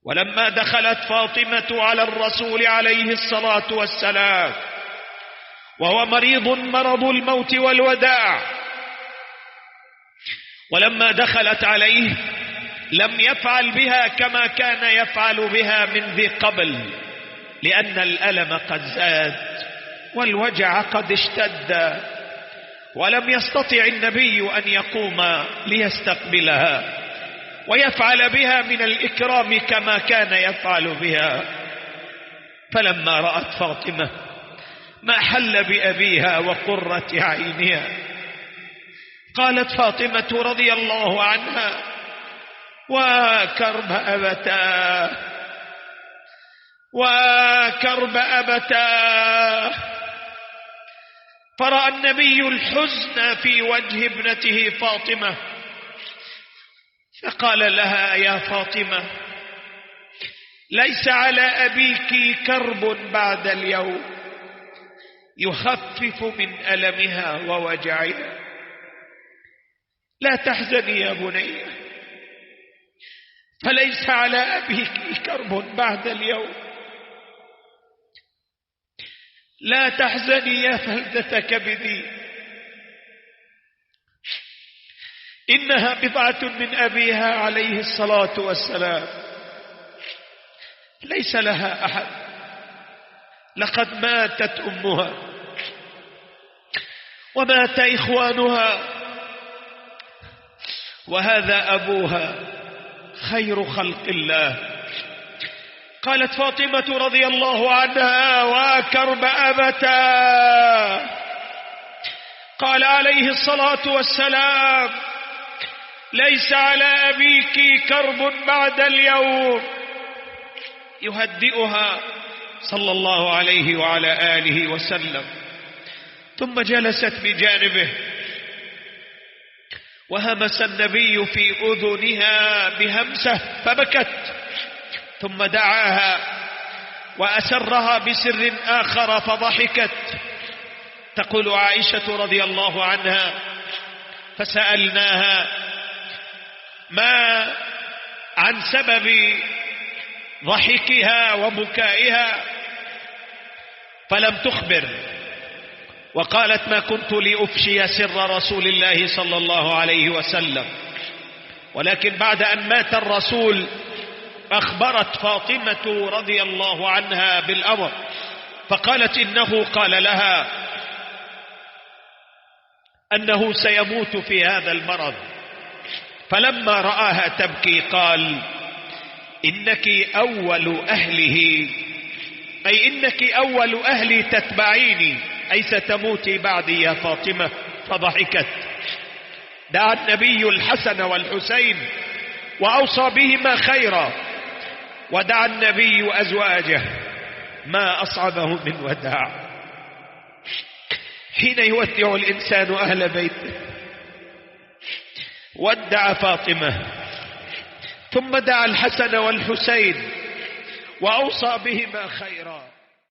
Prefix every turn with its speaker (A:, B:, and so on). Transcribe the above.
A: ولما دخلت فاطمة على الرسول عليه الصلاة والسلام وهو مريض مرض الموت والوداع، ولما دخلت عليه لم يفعل بها كما كان يفعل بها من ذي قبل، لأن الألم قد زاد والوجع قد اشتد، ولم يستطع النبي أن يقوم ليستقبلها ويفعل بها من الإكرام كما كان يفعل بها. فلما رأت فاطمة ما حل بأبيها وقرة عينها، قالت فاطمة رضي الله عنها: وكرب أبتاه وكرب أبتاه. فرأى النبي الحزن في وجه ابنته فاطمة، فقال لها: يا فاطمة، ليس على أبيك كرب بعد اليوم يخفف من ألمها ووجعها، لا تحزني يا بني، فليس على أبيك كرب بعد اليوم. لا تحزني يا فلذة كبدي، إنها بضعة من أبيها عليه الصلاة والسلام، ليس لها أحد، لقد ماتت أمها ومات إخوانها، وهذا أبوها خير خلق الله. قالت فاطمة رضي الله عنها: وكرب أبتاه. قال عليه الصلاة والسلام: ليس على أبيك كرب بعد اليوم. يهدئها صلى الله عليه وعلى آله وسلم، ثم جلست بجانبه وهمس النبي في أذنها بهمسة فبكت، ثم دعاها وأسرها بسر آخر فضحكت. تقول عائشة رضي الله عنها: فسألناها ما عن سبب ضحكها وبكائها فلم تخبر، وقالت: ما كنت لأفشي سر رسول الله صلى الله عليه وسلم، ولكن بعد أن مات الرسول أخبرت فاطمة رضي الله عنها بالأمر، فقالت: إنه قال لها أنه سيموت في هذا المرض. فلما رآها تبكي قال: إنك أول أهله، أي إنك أول أهلي تتبعيني، أي ستموتي بعدي يا فاطمة. فضحكت. دعا النبي الحسن والحسين وأوصى بهما خيرا، ودعا النبي أزواجه، ما أصعبه من وداع. حين يودع الإنسان أهل بيته، ودع فاطمة، ثم دعا الحسن والحسين وأوصى بهما خيرا.